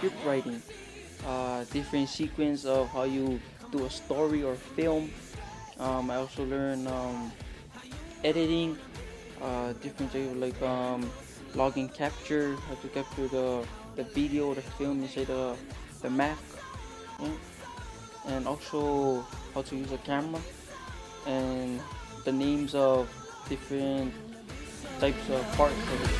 script writing, different sequence of how you do a story or film. I also learned editing, different type of like log and capture, how to capture the video, the film inside the Mac, yeah. And also how to use a camera and the names of different types of parts of it.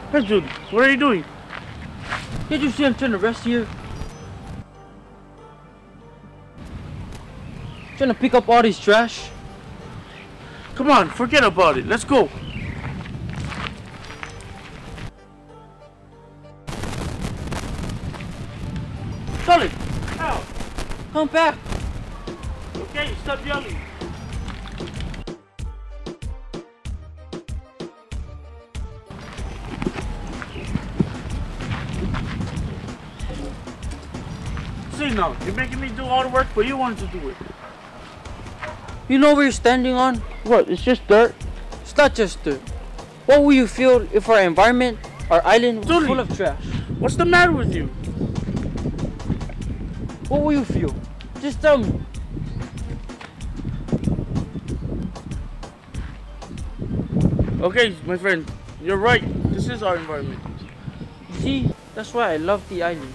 Hey Jude, what are you doing? Did you see I'm trying to rest here? Trying to pick up all this trash. Come on, forget about it. Let's go. Charlie! Ow! Come back! Okay, stop yelling. See now, you're making me do all the work, but you wanted to do it. You know where you're standing on? What? It's just dirt. It's not just dirt. What would you feel if our environment, our island, was Julie, full of trash? What's the matter with you? What will you feel? Just tell me. Okay, my friend, you're right. This is our environment. See, that's why I love the island.